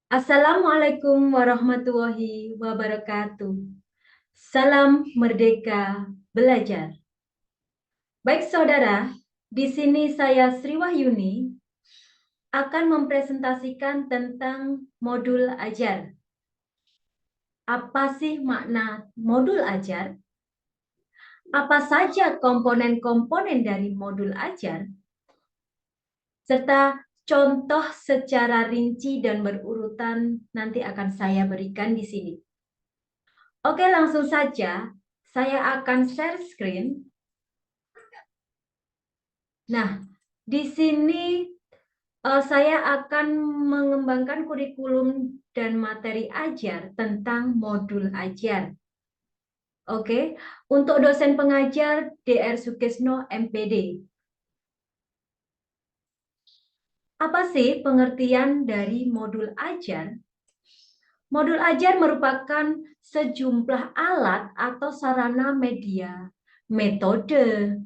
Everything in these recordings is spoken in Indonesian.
Assalamualaikum warahmatullahi wabarakatuh. Salam merdeka belajar. Baik saudara, di sini saya Sri Wahyuni akan mempresentasikan tentang modul ajar. Apa sih makna modul ajar? Apa saja komponen-komponen dari modul ajar? Serta contoh secara rinci dan berurutan nanti akan saya berikan di sini. Oke, langsung saja. Saya akan share screen. Nah, di sini saya akan mengembangkan kurikulum dan materi ajar tentang modul ajar. Oke, untuk dosen pengajar DR Sukesno MPD. Apa sih pengertian dari modul ajar? Modul ajar merupakan sejumlah alat atau sarana media, metode,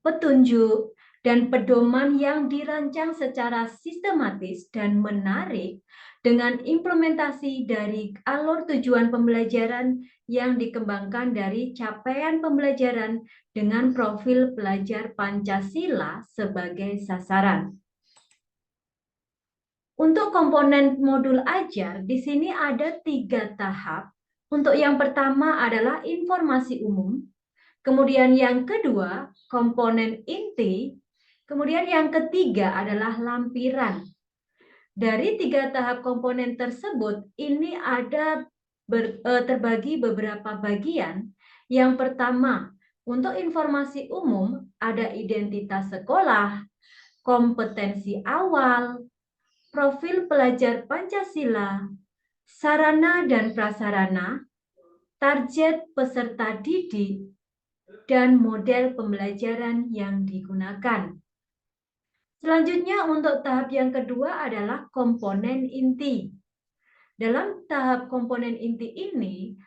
petunjuk, dan pedoman yang dirancang secara sistematis dan menarik dengan implementasi dari alur tujuan pembelajaran yang dikembangkan dari capaian pembelajaran dengan profil pelajar Pancasila sebagai sasaran. Untuk komponen modul ajar, di sini ada 3 tahap. Untuk yang pertama adalah informasi umum, kemudian yang kedua komponen inti, kemudian yang ketiga adalah lampiran. Dari 3 tahap komponen tersebut, ini ada terbagi beberapa bagian. Yang pertama, untuk informasi umum ada identitas sekolah, kompetensi awal, profil pelajar Pancasila, sarana dan prasarana, target peserta didik, dan model pembelajaran yang digunakan. Selanjutnya untuk tahap yang kedua adalah komponen inti. Dalam tahap komponen inti ini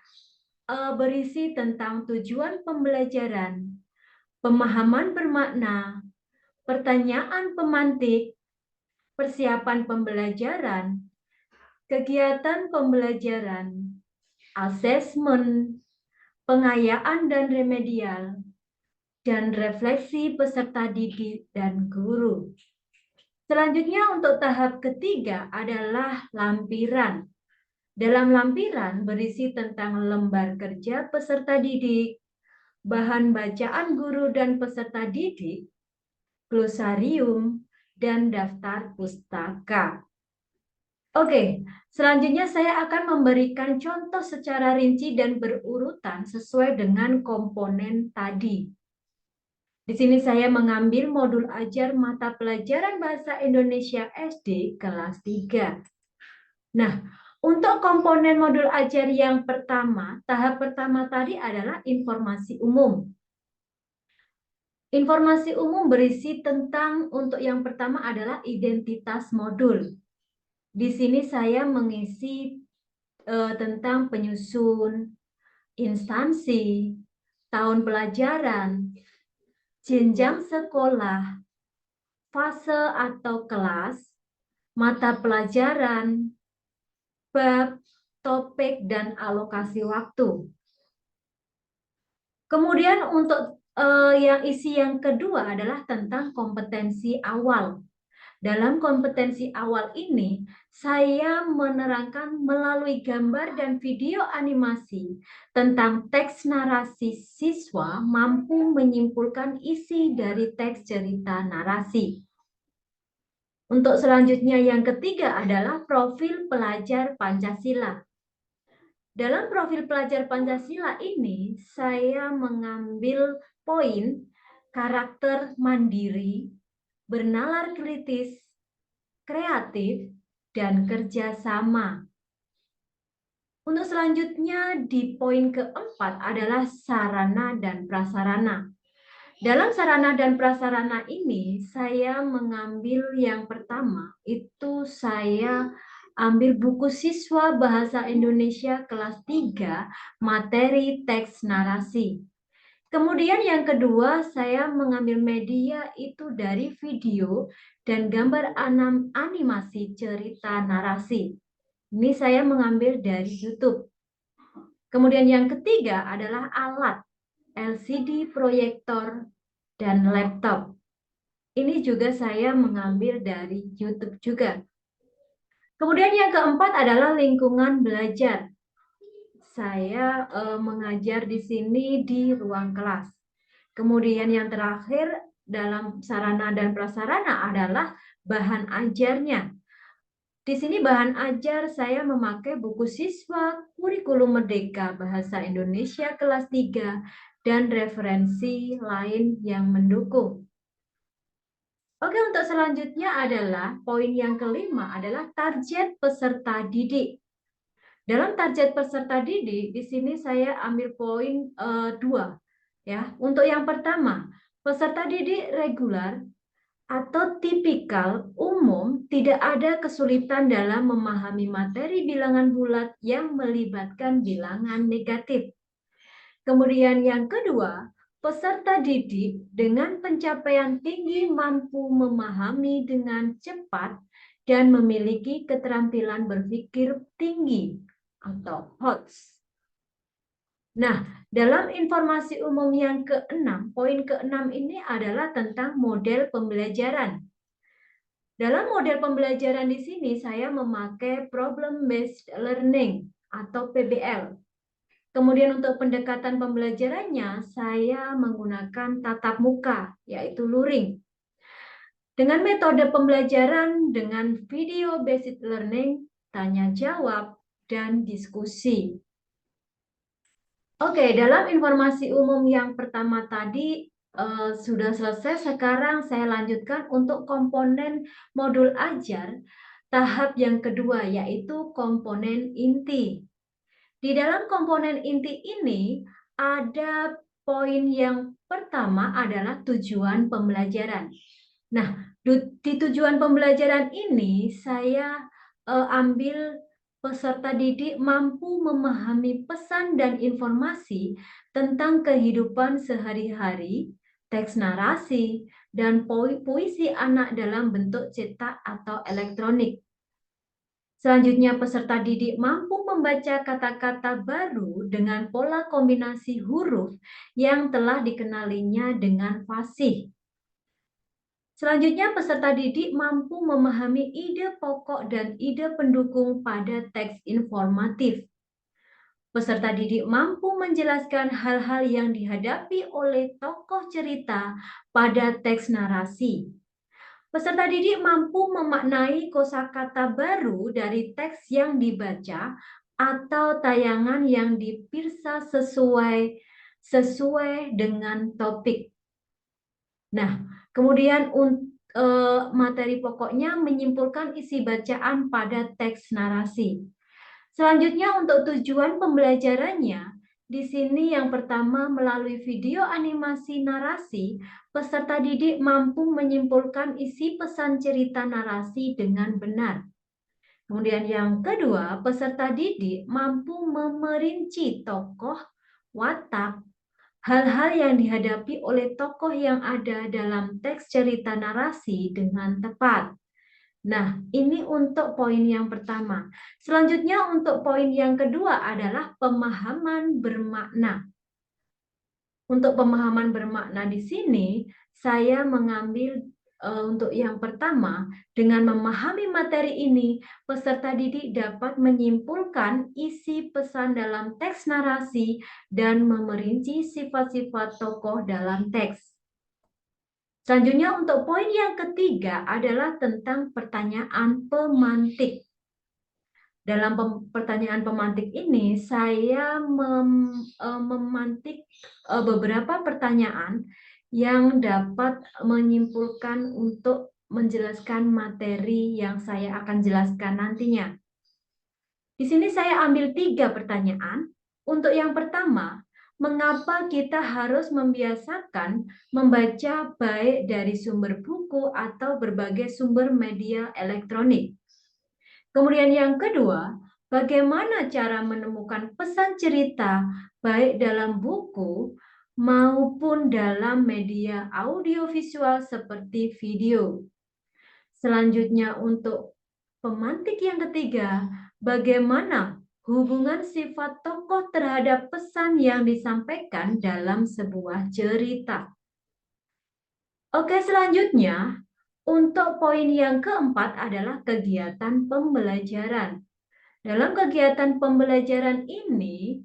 berisi tentang tujuan pembelajaran, pemahaman bermakna, pertanyaan pemantik, persiapan pembelajaran, kegiatan pembelajaran, asesmen, pengayaan dan remedial, dan refleksi peserta didik dan guru. Selanjutnya untuk tahap ketiga adalah lampiran. Dalam lampiran berisi tentang lembar kerja peserta didik, bahan bacaan guru dan peserta didik, glosarium, dan daftar pustaka. Oke, selanjutnya saya akan memberikan contoh secara rinci dan berurutan sesuai dengan komponen tadi. Di sini saya mengambil modul ajar mata pelajaran Bahasa Indonesia SD kelas 3. Nah, untuk komponen modul ajar yang pertama, tahap pertama tadi adalah informasi umum. Informasi umum berisi tentang untuk yang pertama adalah identitas modul. Di sini saya mengisi tentang penyusun, instansi, tahun pelajaran, jenjang sekolah, fase atau kelas, mata pelajaran, bab, topik, dan alokasi waktu. Kemudian untuk yang isi yang kedua adalah tentang kompetensi awal. Dalam kompetensi awal ini, saya menerangkan melalui gambar dan video animasi tentang teks narasi siswa mampu menyimpulkan isi dari teks cerita narasi. Untuk selanjutnya yang ketiga adalah profil pelajar Pancasila. Dalam profil pelajar Pancasila ini, saya mengambil poin karakter mandiri, bernalar kritis, kreatif, dan kerjasama. Untuk selanjutnya di poin keempat adalah sarana dan prasarana. Dalam sarana dan prasarana ini, saya mengambil yang pertama, itu saya ambil buku siswa Bahasa Indonesia kelas 3, materi teks narasi. Kemudian yang kedua, saya mengambil media itu dari video dan gambar animasi cerita narasi. Ini saya mengambil dari YouTube. Kemudian yang ketiga adalah alat LCD proyektor dan laptop. Ini juga saya mengambil dari YouTube juga. Kemudian yang keempat adalah lingkungan belajar. Saya mengajar di sini di ruang kelas. Kemudian yang terakhir dalam sarana dan prasarana adalah bahan ajarnya. Di sini bahan ajar saya memakai buku siswa kurikulum Merdeka Bahasa Indonesia kelas 3 dan referensi lain yang mendukung. Oke, untuk selanjutnya adalah poin yang kelima adalah target peserta didik. Dalam target peserta didik, di sini saya ambil poin 2. Ya, untuk yang pertama, peserta didik reguler atau tipikal umum tidak ada kesulitan dalam memahami materi bilangan bulat yang melibatkan bilangan negatif. Kemudian yang kedua, peserta didik dengan pencapaian tinggi mampu memahami dengan cepat dan memiliki keterampilan berpikir tinggi atau HOTS. Nah, dalam informasi umum yang keenam, poin keenam ini adalah tentang model pembelajaran. Dalam model pembelajaran di sini saya memakai problem based learning atau PBL. Kemudian untuk pendekatan pembelajarannya saya menggunakan tatap muka yaitu luring. Dengan metode pembelajaran dengan video based learning, tanya jawab dan diskusi. Oke, dalam informasi umum yang pertama tadi sudah selesai. Sekarang saya lanjutkan untuk komponen modul ajar tahap yang kedua, yaitu komponen inti. Di dalam komponen inti ini ada poin yang pertama adalah tujuan pembelajaran. Nah, di tujuan pembelajaran ini saya ambil peserta didik mampu memahami pesan dan informasi tentang kehidupan sehari-hari, teks narasi, dan puisi anak dalam bentuk cetak atau elektronik. Selanjutnya, peserta didik mampu membaca kata-kata baru dengan pola kombinasi huruf yang telah dikenalinya dengan fasih. Selanjutnya, peserta didik mampu memahami ide pokok dan ide pendukung pada teks informatif. Peserta didik mampu menjelaskan hal-hal yang dihadapi oleh tokoh cerita pada teks narasi. Peserta didik mampu memaknai kosakata baru dari teks yang dibaca atau tayangan yang dipirsa sesuai dengan topik. Nah, kemudian materi pokoknya menyimpulkan isi bacaan pada teks narasi. Selanjutnya untuk tujuan pembelajarannya, di sini yang pertama melalui video animasi narasi, peserta didik mampu menyimpulkan isi pesan cerita narasi dengan benar. Kemudian yang kedua, peserta didik mampu memerinci tokoh, watak, hal-hal yang dihadapi oleh tokoh yang ada dalam teks cerita narasi dengan tepat. Nah, ini untuk poin yang pertama. Selanjutnya untuk poin yang kedua adalah pemahaman bermakna. Untuk pemahaman bermakna di sini, saya mengambil untuk yang pertama, dengan memahami materi ini, peserta didik dapat menyimpulkan isi pesan dalam teks narasi dan memerinci sifat-sifat tokoh dalam teks. Selanjutnya untuk poin yang ketiga adalah tentang pertanyaan pemantik. Dalam pertanyaan pemantik ini, saya memantik beberapa pertanyaan yang dapat menyimpulkan untuk menjelaskan materi yang saya akan jelaskan nantinya. Di sini saya ambil 3 pertanyaan. Untuk yang pertama, mengapa kita harus membiasakan membaca baik dari sumber buku atau berbagai sumber media elektronik? Kemudian yang kedua, bagaimana cara menemukan pesan cerita baik dalam buku maupun dalam media audiovisual seperti video. Selanjutnya untuk pemantik yang ketiga, bagaimana hubungan sifat tokoh terhadap pesan yang disampaikan dalam sebuah cerita. Oke, selanjutnya, untuk poin yang keempat adalah kegiatan pembelajaran. Dalam kegiatan pembelajaran ini,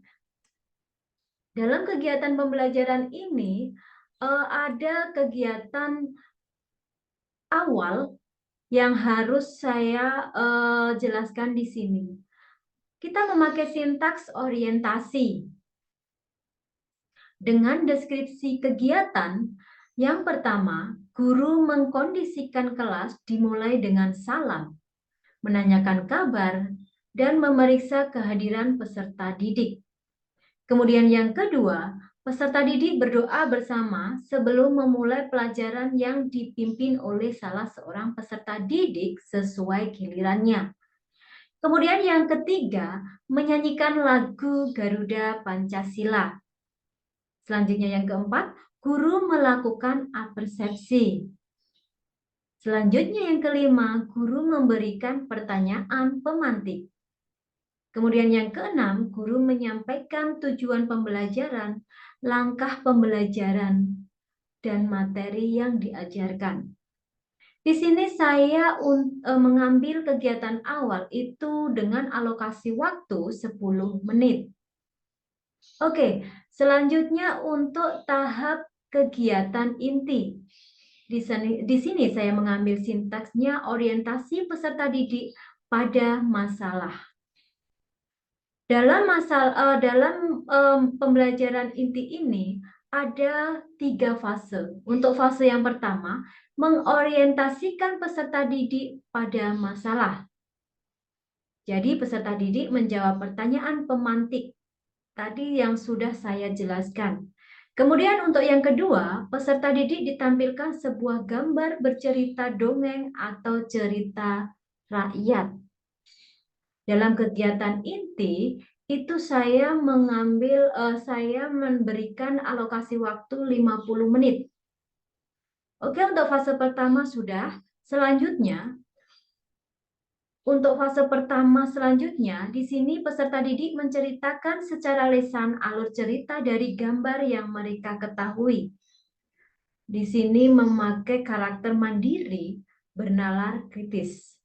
ada kegiatan awal yang harus saya jelaskan di sini. Kita memakai sintaks orientasi. Dengan deskripsi kegiatan, yang pertama, guru mengkondisikan kelas dimulai dengan salam, menanyakan kabar, dan memeriksa kehadiran peserta didik. Kemudian yang kedua, peserta didik berdoa bersama sebelum memulai pelajaran yang dipimpin oleh salah seorang peserta didik sesuai gilirannya. Kemudian yang ketiga, menyanyikan lagu Garuda Pancasila. Selanjutnya yang keempat, guru melakukan apersepsi. Selanjutnya yang kelima, guru memberikan pertanyaan pemantik. Kemudian yang keenam, guru menyampaikan tujuan pembelajaran, langkah pembelajaran, dan materi yang diajarkan. Di sini saya mengambil kegiatan awal itu dengan alokasi waktu 10 menit. Oke, selanjutnya untuk tahap kegiatan inti. Di sini saya mengambil sintaksnya orientasi peserta didik pada masalah. Dalam pembelajaran inti ini ada 3 fase. Untuk fase yang pertama, mengorientasikan peserta didik pada masalah. Jadi peserta didik menjawab pertanyaan pemantik tadi yang sudah saya jelaskan. Kemudian untuk yang kedua, peserta didik ditampilkan sebuah gambar bercerita dongeng atau cerita rakyat. Dalam kegiatan inti, itu saya memberikan alokasi waktu 50 menit. Oke, untuk fase pertama sudah. Selanjutnya, di sini peserta didik menceritakan secara lisan alur cerita dari gambar yang mereka ketahui. Di sini memakai karakter mandiri, bernalar kritis.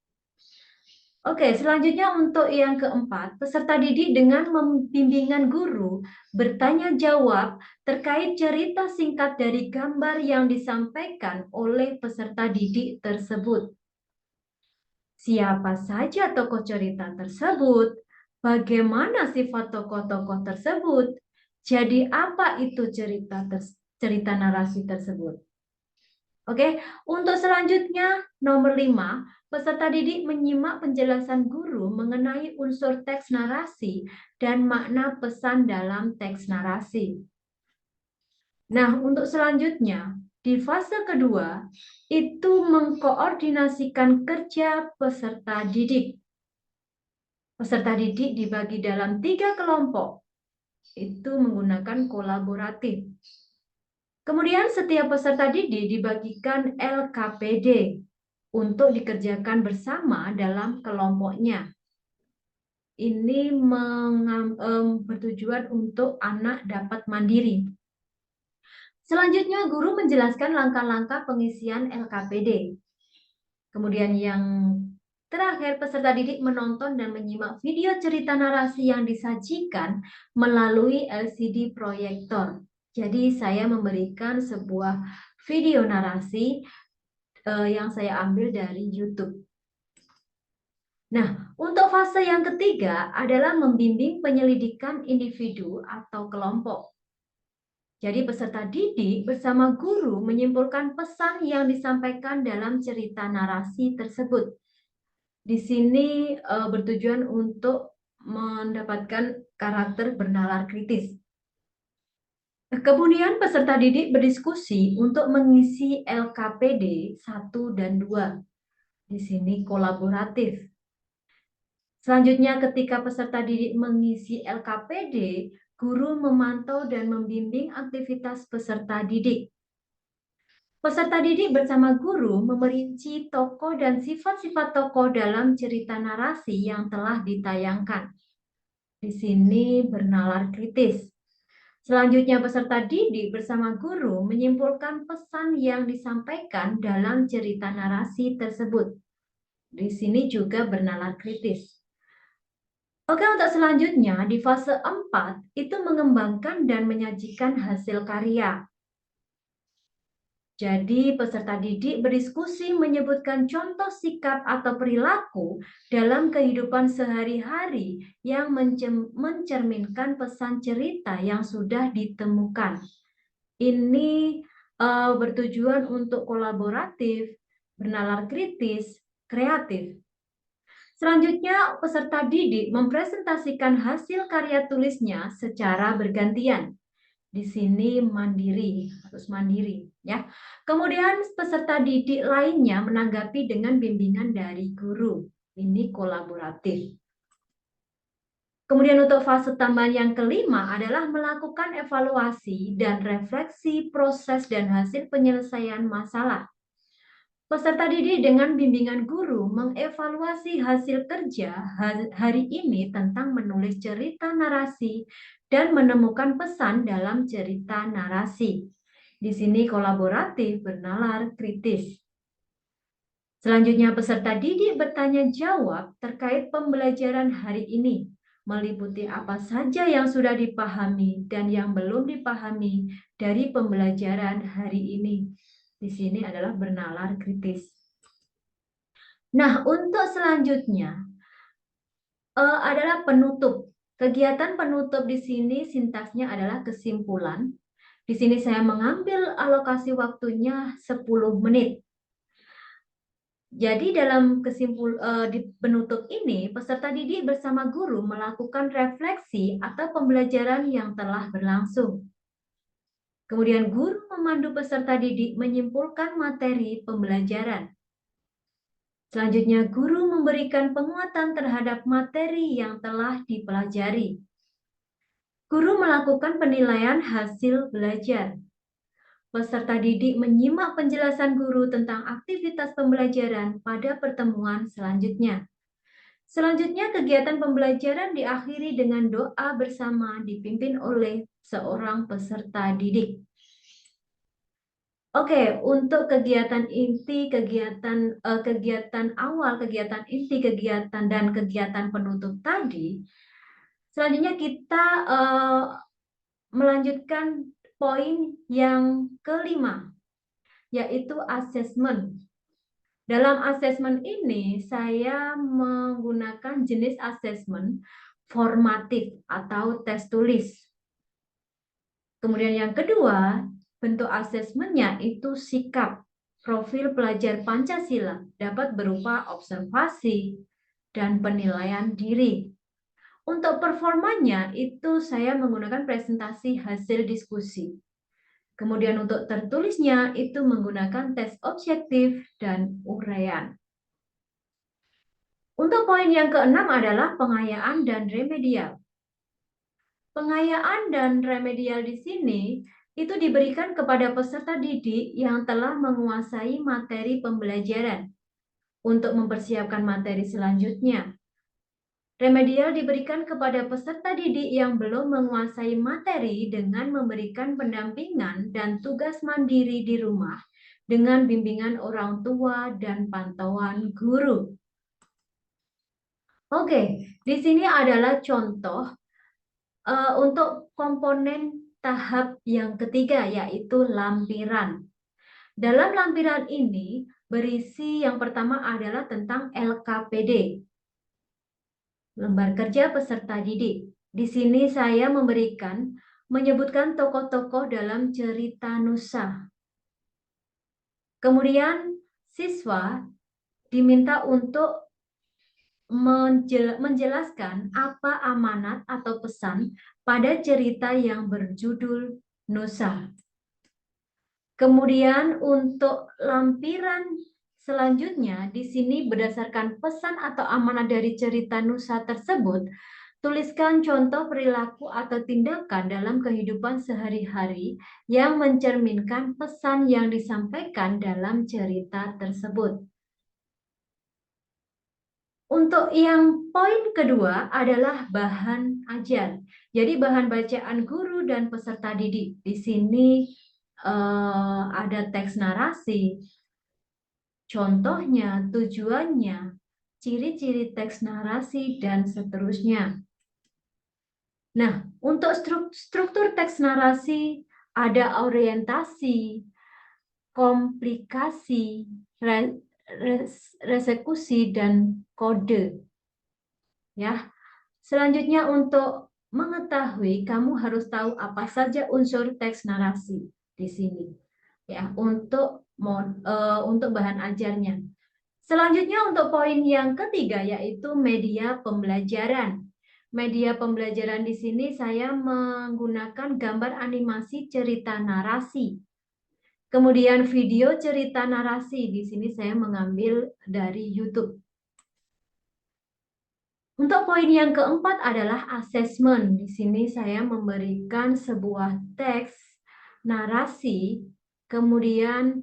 Oke, selanjutnya untuk yang keempat, peserta didik dengan bimbingan guru bertanya jawab terkait cerita singkat dari gambar yang disampaikan oleh peserta didik tersebut. Siapa saja tokoh cerita tersebut? Bagaimana sifat tokoh-tokoh tersebut? Jadi apa itu cerita narasi tersebut? Oke, untuk selanjutnya nomor 5, peserta didik menyimak penjelasan guru mengenai unsur teks narasi dan makna pesan dalam teks narasi. Nah, untuk selanjutnya, di fase kedua, itu mengkoordinasikan kerja peserta didik. Peserta didik dibagi dalam 3 kelompok, itu menggunakan kolaboratif. Kemudian setiap peserta didik dibagikan LKPD untuk dikerjakan bersama dalam kelompoknya. Ini bertujuan untuk anak dapat mandiri. Selanjutnya, guru menjelaskan langkah-langkah pengisian LKPD. Kemudian yang terakhir, peserta didik menonton dan menyimak video cerita narasi yang disajikan melalui LCD proyektor. Jadi saya memberikan sebuah video narasi yang saya ambil dari YouTube. Nah, untuk fase yang ketiga adalah membimbing penyelidikan individu atau kelompok. Jadi peserta didik bersama guru menyimpulkan pesan yang disampaikan dalam cerita narasi tersebut. Di sini bertujuan untuk mendapatkan karakter bernalar kritis. Kemudian peserta didik berdiskusi untuk mengisi LKPD 1 dan 2. Di sini kolaboratif. Selanjutnya ketika peserta didik mengisi LKPD, guru memantau dan membimbing aktivitas peserta didik. Peserta didik bersama guru memerinci tokoh dan sifat-sifat tokoh dalam cerita narasi yang telah ditayangkan. Di sini bernalar kritis. Selanjutnya peserta didik bersama guru menyimpulkan pesan yang disampaikan dalam cerita narasi tersebut. Di sini juga bernalar kritis. Oke, untuk selanjutnya di fase 4 itu mengembangkan dan menyajikan hasil karya. Jadi peserta didik berdiskusi menyebutkan contoh sikap atau perilaku dalam kehidupan sehari-hari yang mencerminkan pesan cerita yang sudah ditemukan. Ini bertujuan untuk kolaboratif, bernalar kritis, kreatif. Selanjutnya, peserta didik mempresentasikan hasil karya tulisnya secara bergantian. Di sini mandiri, harus mandiri, ya. Kemudian peserta didik lainnya menanggapi dengan bimbingan dari guru. Ini kolaboratif. Kemudian untuk fase tambahan yang kelima adalah melakukan evaluasi dan refleksi proses dan hasil penyelesaian masalah. Peserta didik dengan bimbingan guru mengevaluasi hasil kerja hari ini tentang menulis cerita narasi dan menemukan pesan dalam cerita narasi. Di sini kolaboratif, bernalar kritis. Selanjutnya peserta didik bertanya jawab terkait pembelajaran hari ini, meliputi apa saja yang sudah dipahami dan yang belum dipahami dari pembelajaran hari ini. Di sini adalah bernalar kritis. Nah, untuk selanjutnya adalah penutup. Kegiatan penutup di sini sintaksnya adalah kesimpulan. Di sini saya mengambil alokasi waktunya 10 menit. Jadi dalam di penutup ini, peserta didik bersama guru melakukan refleksi atau pembelajaran yang telah berlangsung. Kemudian guru memandu peserta didik menyimpulkan materi pembelajaran. Selanjutnya, guru memberikan penguatan terhadap materi yang telah dipelajari. Guru melakukan penilaian hasil belajar. Peserta didik menyimak penjelasan guru tentang aktivitas pembelajaran pada pertemuan selanjutnya. Selanjutnya, kegiatan pembelajaran diakhiri dengan doa bersama dipimpin oleh seorang peserta didik. Oke, untuk kegiatan inti, kegiatan awal, kegiatan inti, kegiatan dan kegiatan penutup tadi, selanjutnya kita melanjutkan poin yang kelima, yaitu asesmen. Dalam asesmen ini, saya menggunakan jenis asesmen formatif atau tes tulis. Kemudian yang kedua, bentuk asesmennya itu sikap. Profil pelajar Pancasila dapat berupa observasi dan penilaian diri. Untuk performanya itu saya menggunakan presentasi hasil diskusi. Kemudian untuk tertulisnya itu menggunakan tes objektif dan uraian. Untuk poin yang keenam adalah pengayaan dan remedial. Pengayaan dan remedial di sini itu diberikan kepada peserta didik yang telah menguasai materi pembelajaran untuk mempersiapkan materi selanjutnya. Remedial diberikan kepada peserta didik yang belum menguasai materi dengan memberikan pendampingan dan tugas mandiri di rumah dengan bimbingan orang tua dan pantauan guru. Oke, di sini adalah contoh untuk komponen tahap yang ketiga, yaitu lampiran. Dalam lampiran ini berisi yang pertama adalah tentang LKPD. Lembar kerja peserta didik. Di sini saya menyebutkan tokoh-tokoh dalam cerita Nusa. Kemudian siswa diminta untuk menjelaskan apa amanat atau pesan pada cerita yang berjudul Nusa. Kemudian untuk lampiran selanjutnya, di sini berdasarkan pesan atau amanat dari cerita Nusa tersebut, Tuliskan contoh perilaku atau tindakan dalam kehidupan sehari-hari yang mencerminkan pesan yang disampaikan dalam cerita tersebut. Untuk yang poin kedua adalah bahan ajar. Jadi bahan bacaan guru dan peserta didik. Di sini ada teks narasi, contohnya, tujuannya, ciri-ciri teks narasi, dan seterusnya. Nah, untuk struktur teks narasi ada orientasi, komplikasi, resekusi, dan kode. Ya, selanjutnya untuk mengetahui, kamu harus tahu apa saja unsur teks narasi di sini. Ya, untuk bahan ajarnya. Selanjutnya untuk poin yang ketiga yaitu media pembelajaran. Media pembelajaran di sini saya menggunakan gambar animasi cerita narasi. Kemudian video cerita narasi di sini saya mengambil dari YouTube. Untuk poin yang keempat adalah asesmen. Di sini saya memberikan sebuah teks narasi, kemudian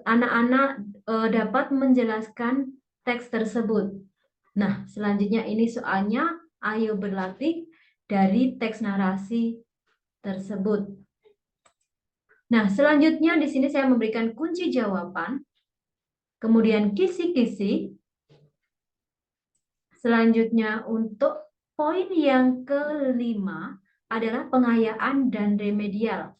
anak-anak dapat menjelaskan teks tersebut. Nah, selanjutnya ini soalnya, ayo berlatih dari teks narasi tersebut. Nah, selanjutnya di sini saya memberikan kunci jawaban, kemudian kisi-kisi. Selanjutnya untuk poin yang kelima adalah pengayaan dan remedial.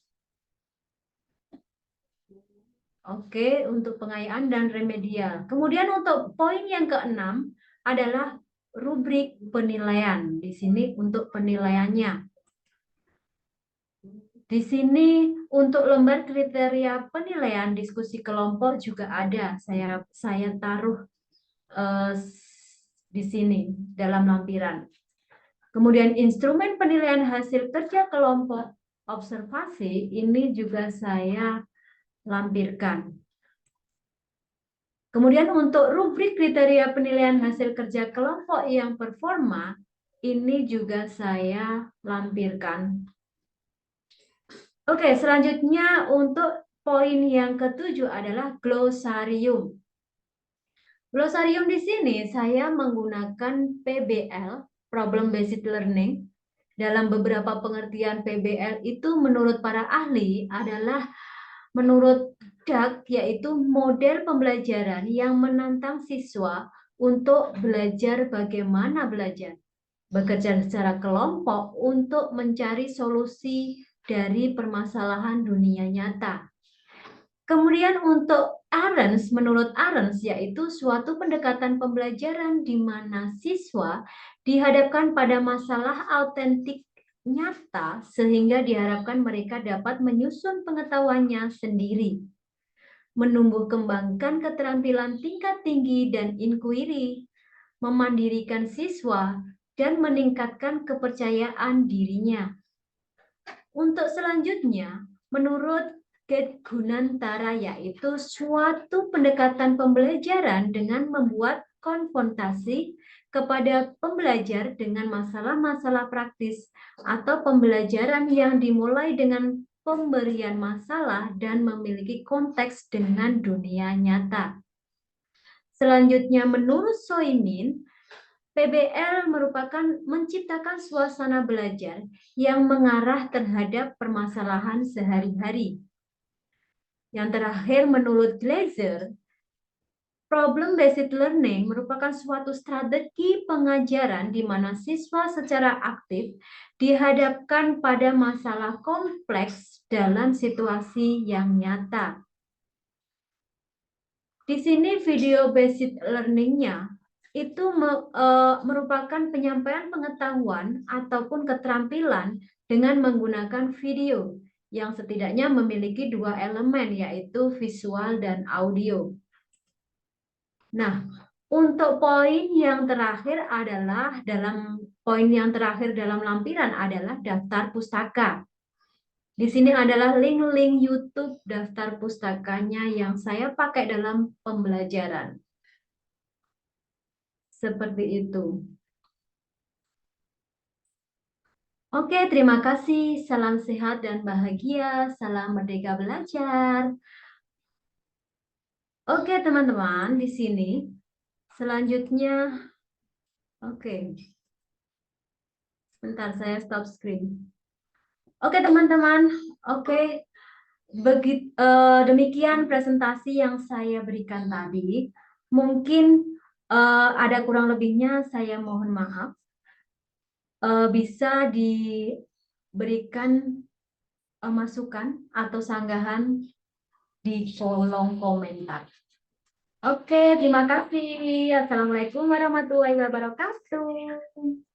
Oke, untuk pengayaan dan remedial. Kemudian untuk poin yang keenam adalah rubrik penilaian. Di sini untuk penilaiannya. Di sini untuk lembar kriteria penilaian diskusi kelompok juga ada. Saya taruh di sini dalam lampiran. Kemudian instrumen penilaian hasil kerja kelompok observasi ini juga saya lampirkan. Kemudian untuk rubrik kriteria penilaian hasil kerja kelompok yang performa, ini juga saya lampirkan. Oke, selanjutnya untuk poin yang ketujuh adalah glosarium. Glosarium di sini saya menggunakan PBL, Problem Based Learning. Dalam beberapa pengertian PBL itu menurut para ahli adalah menurut DAG, yaitu model pembelajaran yang menantang siswa untuk belajar bagaimana belajar, bekerja secara kelompok untuk mencari solusi dari permasalahan dunia nyata. Kemudian untuk Ahrens, menurut Ahrens, yaitu suatu pendekatan pembelajaran di mana siswa dihadapkan pada masalah autentik nyata sehingga diharapkan mereka dapat menyusun pengetahuannya sendiri, menumbuh kembangkan keterampilan tingkat tinggi dan inquiry, memandirikan siswa, dan meningkatkan kepercayaan dirinya. Untuk selanjutnya, menurut Gate Gunantara, yaitu suatu pendekatan pembelajaran dengan membuat konfrontasi kepada pembelajar dengan masalah-masalah praktis atau pembelajaran yang dimulai dengan pemberian masalah dan memiliki konteks dengan dunia nyata. Selanjutnya, menurut Soimin, PBL merupakan menciptakan suasana belajar yang mengarah terhadap permasalahan sehari-hari. Yang terakhir, menurut Glaser, problem-based learning merupakan suatu strategi pengajaran di mana siswa secara aktif dihadapkan pada masalah kompleks dalam situasi yang nyata. Di sini video-based learning-nya itu merupakan penyampaian pengetahuan ataupun keterampilan dengan menggunakan video yang setidaknya memiliki dua elemen, yaitu visual dan audio. Nah, untuk poin yang terakhir dalam lampiran adalah daftar pustaka. Di sini adalah link-link YouTube daftar pustakanya yang saya pakai dalam pembelajaran. Seperti itu. Oke, terima kasih. Salam sehat dan bahagia. Salam merdeka belajar. Oke, teman-teman, di sini selanjutnya, oke, sebentar saya stop screen. Oke, teman-teman, oke, demikian presentasi yang saya berikan tadi. Mungkin ada kurang lebihnya, saya mohon maaf. Bisa diberikan masukan atau sanggahan di kolom komentar. Oke, terima kasih. Assalamualaikum warahmatullahi wabarakatuh.